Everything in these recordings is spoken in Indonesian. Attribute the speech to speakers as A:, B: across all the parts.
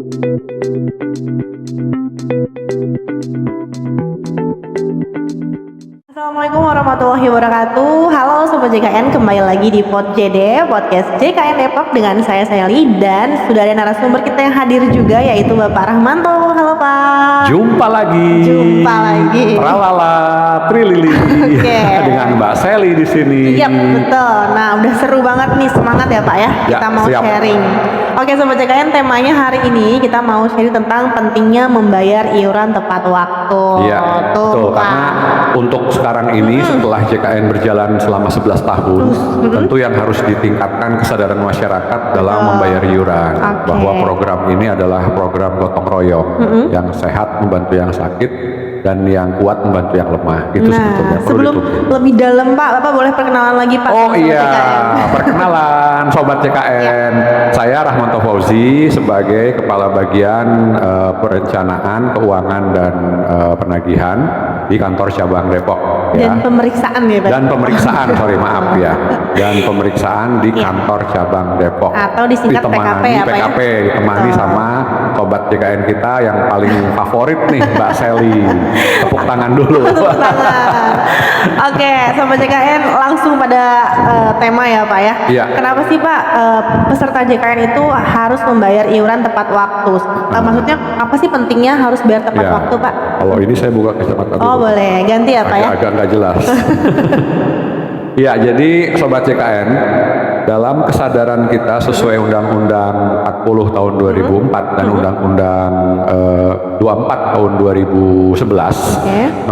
A: Assalamualaikum warahmatullahi wabarakatuh. Halo Sobat JKN, kembali lagi di Podcast JKN Depok dengan saya Sally, dan sudah ada narasumber kita yang hadir juga, yaitu Bapak Rahmanto. Halo Pak.
B: Jumpa lagi. Tralala, Trilili. Dengan Mbak Sally di sini.
A: Iya betul. Nah udah seru banget nih, semangat ya Pak ya. Kita mau
B: siap.
A: sharing. Oke Sobat JKN, temanya hari ini kita mau sharing tentang pentingnya membayar iuran tepat waktu.
B: Iya betul, karena untuk sekarang ini setelah JKN berjalan selama 11 tahun, tentu yang harus ditingkatkan kesadaran masyarakat dalam membayar iuran. Bahwa program ini adalah program gotong royong yang sehat membantu yang sakit dan yang kuat membantu yang lemah. Itu sebetulnya perlu
A: sebelum lebih dalam Pak, Bapak boleh perkenalan lagi Pak?
B: Oh iya, perkenalan Sobat JKN. Saya Rahmanto Fauzi sebagai Kepala Bagian Perencanaan, Keuangan dan Penagihan di kantor cabang Depok.
A: Dan pemeriksaan ya Pak?
B: Dan pemeriksaan, maaf ya. Dan pemeriksaan di kantor cabang Depok.
A: Atau disingkat PKP ya Pak ya?
B: Ditemani sama Sobat JKN kita yang paling favorit nih, Mbak Sally. Tepuk tangan dulu.
A: Tepuk tangan. Oke, Sobat JKN, langsung pada tema ya Pak ya.
B: Iya.
A: Kenapa sih Pak peserta JKN itu harus membayar iuran tepat waktu? Maksudnya apa sih pentingnya harus bayar tepat waktu Pak?
B: Kalau ini saya buka kacamata dulu.
A: Oh boleh, ganti ya Pak ya?
B: Agak nggak jelas. Ya, jadi Sobat JKN, dalam kesadaran kita sesuai Undang-Undang 40 tahun 2004 dan Undang-Undang 24 tahun 2011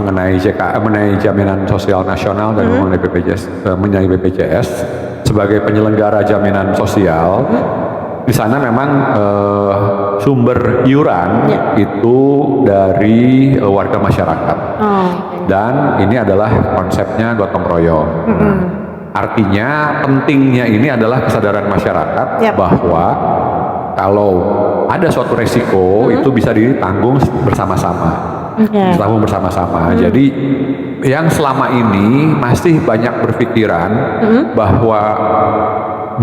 B: mengenai jaminan sosial nasional dan mengenai BPJS sebagai penyelenggara jaminan sosial, di sana memang sumber iuran itu dari warga masyarakat. Dan ini adalah konsepnya gotong royong. Artinya pentingnya ini adalah kesadaran masyarakat bahwa kalau ada suatu resiko itu bisa ditanggung bersama-sama. Ditanggung bersama-sama. Jadi yang selama ini masih banyak berpikiran bahwa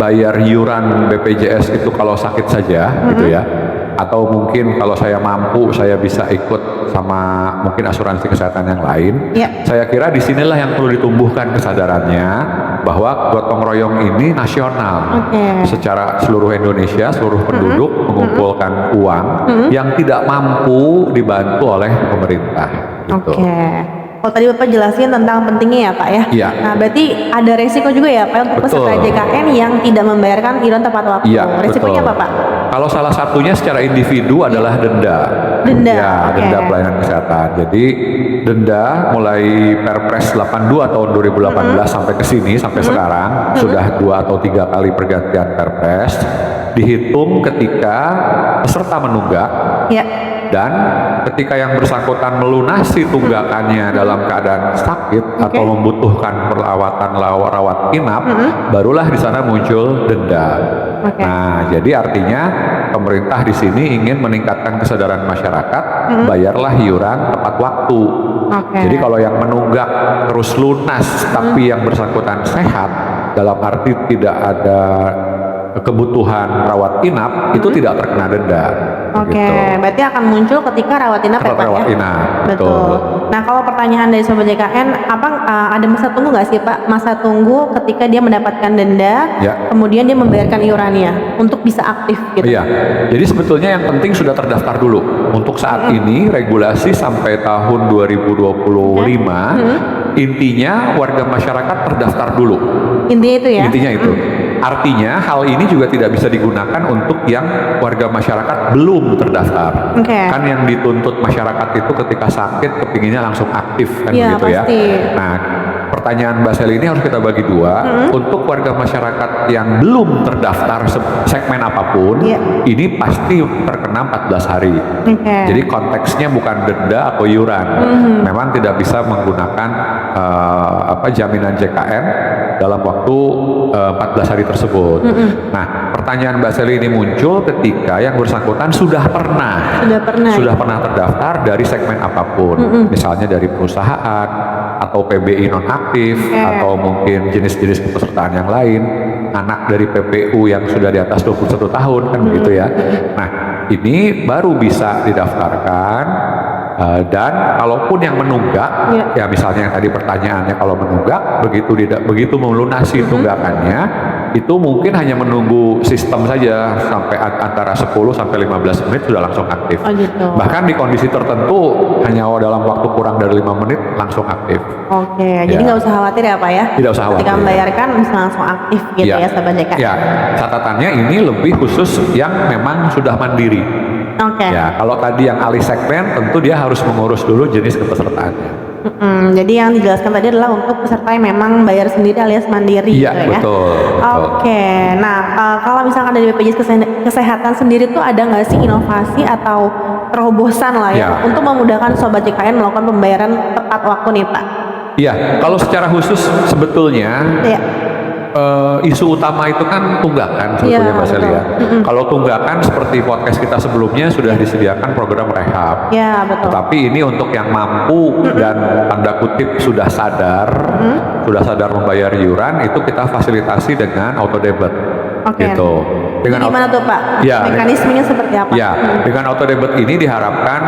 B: bayar iuran BPJS itu kalau sakit saja gitu ya, atau mungkin kalau saya mampu saya bisa ikut sama mungkin asuransi kesehatan yang lain. Saya kira disinilah yang perlu ditumbuhkan kesadarannya bahwa gotong royong ini nasional, secara seluruh Indonesia, seluruh penduduk mengumpulkan uang yang tidak mampu dibantu oleh pemerintah gitu.
A: Oh tadi Bapak jelasin tentang pentingnya ya Pak ya?
B: Iya.
A: Nah berarti ada resiko juga ya Pak untuk peserta JKN yang tidak membayarkan iuran tepat waktu.
B: Iya,
A: resikonya apa Pak? Kalau
B: salah satunya secara individu adalah denda.
A: Denda.
B: Denda pelayanan kesehatan. Jadi denda mulai Perpres 82 tahun 2018 sampai ke sini sampai sekarang sudah 2 atau 3 kali pergantian Perpres, dihitung ketika peserta menunggak. Dan ketika yang bersangkutan melunasi tunggakannya dalam keadaan sakit atau membutuhkan perawatan rawat inap, barulah di sana muncul denda. Nah, jadi artinya pemerintah di sini ingin meningkatkan kesadaran masyarakat, bayarlah iuran tepat waktu. Jadi kalau yang menunggak terus lunas tapi yang bersangkutan sehat, dalam arti tidak ada kebutuhan rawat inap, itu tidak terkena denda.
A: Berarti akan muncul ketika rawat inap ya Pak ya? Betul. Nah kalau pertanyaan dari Sobat JKN, ada masa tunggu nggak sih Pak? Masa tunggu ketika dia mendapatkan denda, kemudian dia membayarkan iurannya untuk bisa aktif gitu?
B: Iya, jadi sebetulnya yang penting sudah terdaftar dulu. Untuk saat ini regulasi sampai tahun 2025, intinya warga masyarakat terdaftar dulu.
A: Intinya itu ya?
B: Intinya itu. Artinya hal ini juga tidak bisa digunakan untuk yang warga masyarakat belum terdaftar. Kan yang dituntut masyarakat itu ketika sakit kepinginnya langsung aktif kan begitu ya. Nah, pertanyaan Mbak Sally ini harus kita bagi dua. Untuk warga masyarakat yang belum terdaftar segmen apapun, ini pasti terkena 14 hari. Jadi konteksnya bukan denda atau iuran. Memang tidak bisa menggunakan jaminan JKN dalam waktu 14 hari tersebut. Nah, pertanyaan Mbak Sally ini muncul ketika yang bersangkutan sudah pernah terdaftar dari segmen apapun, misalnya dari perusahaan atau PBI non aktif aktif atau mungkin jenis-jenis kepesertaan yang lain, anak dari PPU yang sudah di atas 21 tahun kan begitu ya. Nah, ini baru bisa didaftarkan. Dan kalaupun yang menunggak, ya misalnya yang tadi pertanyaannya kalau menunggak, begitu melunasi tunggakannya, itu mungkin hanya menunggu sistem saja sampai antara 10 sampai 15 menit sudah langsung aktif.
A: Oh gitu.
B: Bahkan di kondisi tertentu hanya dalam waktu kurang dari 5 menit langsung aktif.
A: Oke, jadi nggak usah khawatir ya Pak ya?
B: Tidak usah khawatir.
A: Ketika membayarkan bisa langsung aktif gitu ya Sobat JKN?
B: Ya, catatannya ini lebih khusus yang memang sudah mandiri.
A: Oke.
B: Ya, kalau tadi yang alih segmen tentu dia harus mengurus dulu jenis kepesertaannya.
A: Jadi yang dijelaskan tadi adalah untuk peserta yang memang bayar sendiri alias mandiri
B: Iya,
A: gitu ya?
B: betul.
A: Oke, nah kalau misalkan dari BPJS Kesehatan sendiri tuh ada nggak sih inovasi atau terobosan lah ya untuk memudahkan Sobat JKN melakukan pembayaran tepat waktu nih Pak?
B: Iya, kalau secara khusus sebetulnya isu utama itu kan tunggakan sebetulnya Mbak Celia. Kalau tunggakan seperti podcast kita sebelumnya sudah disediakan program rehab.
A: Ya betul.
B: Tetapi ini untuk yang mampu dan tanda kutip sudah sadar membayar iuran, itu kita fasilitasi dengan auto debit. Gitu. Dengan
A: gimana tuh Pak? Mekanismenya seperti apa?
B: Ya, dengan auto debit ini diharapkan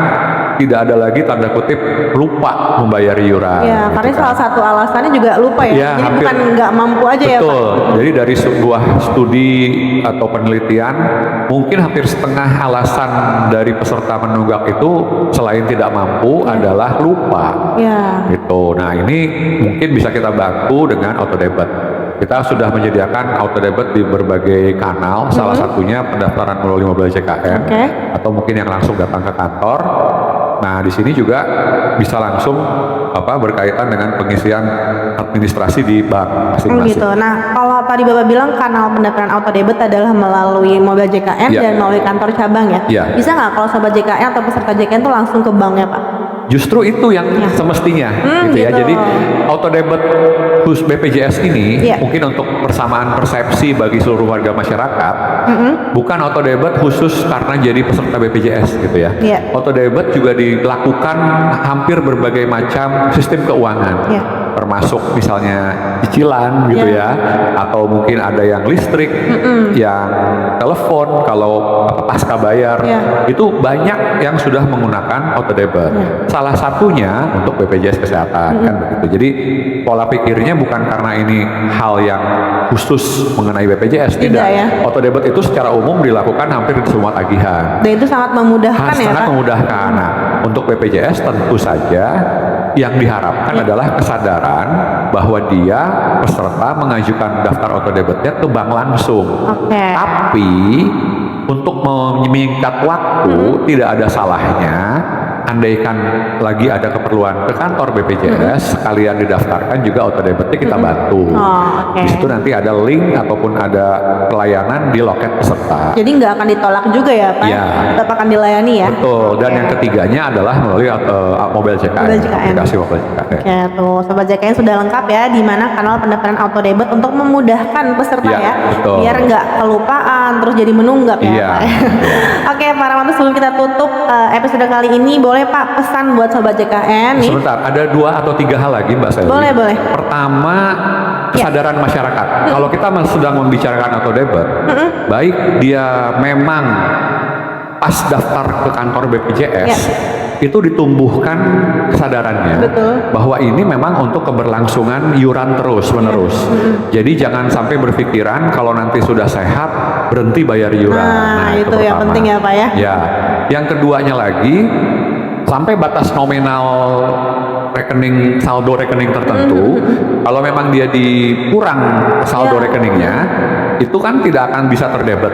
B: tidak ada lagi tanda kutip lupa membayar iuran.
A: Ya,
B: gitu
A: karena salah satu alasannya juga lupa ya. Jadi bukan nggak mampu aja ya Pak.
B: Betul. Jadi dari sebuah studi atau penelitian, mungkin hampir setengah alasan dari peserta menunggak itu selain tidak mampu adalah lupa. Gitu. Nah, ini mungkin bisa kita bantu dengan auto debit. Kita sudah menyediakan auto debit di berbagai kanal, salah satunya pendaftaran melalui Mobile JKN, atau mungkin yang langsung datang ke kantor. Nah, di sini juga bisa langsung berkaitan dengan pengisian administrasi di bank masing-masing.
A: Gitu. Nah, kalau tadi Bapak bilang kanal pendaftaran auto debit adalah melalui Mobile JKN dan melalui kantor cabang ya. Bisa nggak kalau Sobat JKN atau peserta JKN itu langsung ke banknya Pak?
B: Justru itu yang semestinya gitu ya. Jadi auto debit khusus BPJS ini mungkin untuk persamaan persepsi bagi seluruh warga masyarakat, bukan auto debit khusus karena jadi peserta BPJS gitu ya. Auto debit juga dilakukan hampir berbagai macam sistem keuangan. Termasuk misalnya cicilan gitu ya, atau mungkin ada yang listrik, yang telepon kalau pasca bayar, itu banyak yang sudah menggunakan auto debit. Salah satunya untuk BPJS Kesehatan kan begitu. Jadi pola pikirnya bukan karena ini hal yang khusus mengenai BPJS, tidak. Auto debit itu secara umum dilakukan hampir di semua tagihan.
A: Dan itu sangat memudahkan ya Pak?
B: Sangat memudahkan. Nah, untuk BPJS tentu saja yang diharapkan adalah kesadaran bahwa dia peserta mengajukan daftar auto debitnya ke bank langsung. Tapi untuk menyingkat waktu tidak ada salahnya andaikan lagi ada keperluan ke kantor BPJS sekalian didaftarkan juga auto debitnya kita bantu. Di situ nanti ada link ataupun ada pelayanan di loket peserta.
A: Jadi nggak akan ditolak juga ya Pak? Tetap akan dilayani ya?
B: Betul. Dan yang ketiganya adalah melalui Mobile JKN. Aplikasi Mobile JKN.
A: Oke, tuh Sobat JKN sudah lengkap ya di mana kanal pendaftaran auto debit untuk memudahkan peserta
B: betul.
A: Biar nggak kelupaan terus jadi menunggak ya Pak. Oke Pak Rahmanto, sebelum kita tutup episode kali ini, boleh Pak pesan buat Sobat JKN nih?
B: Sebentar, ada 2 atau 3 hal lagi Mbak Selvi.
A: Boleh.
B: Pertama, kesadaran masyarakat. Kalau kita sedang membicarakan auto debit, baik dia memang pas daftar ke kantor BPJS, itu ditumbuhkan kesadarannya bahwa ini memang untuk keberlangsungan iuran terus-menerus. Jadi jangan sampai berpikiran kalau nanti sudah sehat berhenti bayar iuran.
A: Nah, itu yang penting ya Pak ya.
B: Yang keduanya lagi, sampai batas nominal saldo rekening tertentu, kalau memang dia dikurang saldo rekeningnya, itu kan tidak akan bisa terdebet.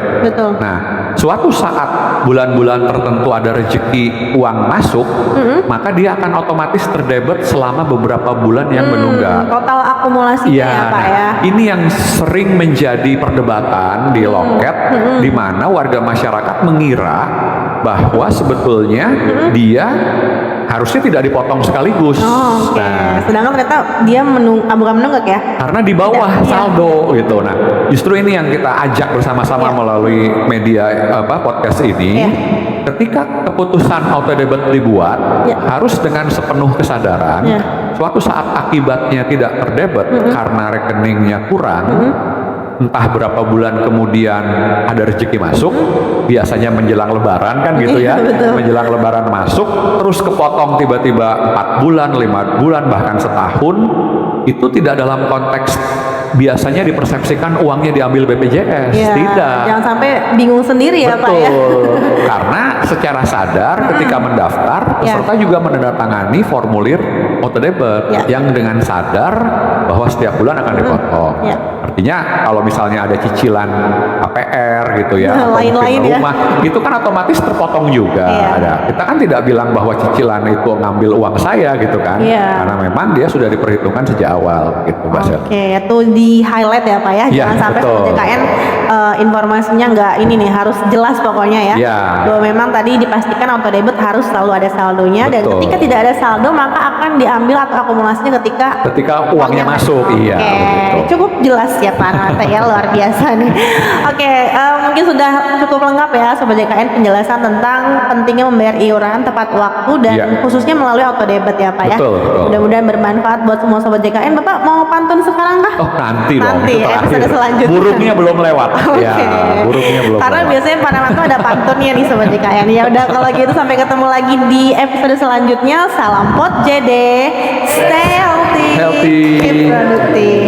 B: Nah, suatu saat bulan-bulan tertentu ada rezeki uang masuk, maka dia akan otomatis terdebet selama beberapa bulan yang menunggak.
A: Total akumulasi ya Pak ya.
B: Ini yang sering menjadi perdebatan di loket, di mana warga masyarakat mengira bahwa sebetulnya dia harusnya tidak dipotong sekaligus.
A: Sedangkan ternyata dia bukan menunggak ya?
B: Karena di bawah saldo gitu. Nah, justru ini yang kita ajak bersama-sama melalui media podcast ini. Ketika keputusan auto debit dibuat, harus dengan sepenuh kesadaran suatu saat akibatnya tidak terdebet karena rekeningnya kurang, entah berapa bulan kemudian ada rezeki masuk, biasanya menjelang lebaran kan gitu ya, menjelang lebaran masuk, terus kepotong tiba-tiba 4 bulan, 5 bulan, bahkan setahun, itu tidak dalam konteks biasanya dipersepsikan uangnya diambil BPJS, tidak.
A: Jangan sampai bingung sendiri ya Pak ya.
B: Karena secara sadar ketika mendaftar, peserta juga menandatangani formulir autodebit yang dengan sadar bahwa setiap bulan akan dipotong. Artinya kalau misalnya ada cicilan KPR gitu ya, atau mungkin rumah, itu kan otomatis terpotong juga. Kita kan tidak bilang bahwa cicilan itu ngambil uang saya gitu kan, karena memang dia sudah diperhitungkan sejak awal gitu, Mbak Sel.
A: Itu di highlight ya Pak ya, jangan sampai JKN informasinya nggak ini nih, harus jelas pokoknya ya. Bahwa memang tadi dipastikan autodebit harus selalu ada saldonya, dan ketika tidak ada saldo maka akan diambil atau akumulasinya ketika
B: uangnya masuk.
A: Cukup jelas ya Pak Nata ya, luar biasa nih. Mungkin sudah cukup lengkap ya Sobat JKN penjelasan tentang pentingnya membayar iuran tepat waktu dan khususnya melalui autodebit ya Pak ya. Mudah-mudahan bermanfaat buat semua Sobat JKN. Bapak mau pantun sekarang kah?
B: Nanti dong,
A: episode selanjutnya.
B: Burungnya belum lewat. Burungnya belum
A: Karena
B: lewat.
A: biasanya Pak Nata ada pantunnya nih Sobat JKN. Ya udah kalau gitu sampai ketemu lagi di episode selanjutnya. Salam pot JD, stay healthy, keep productive.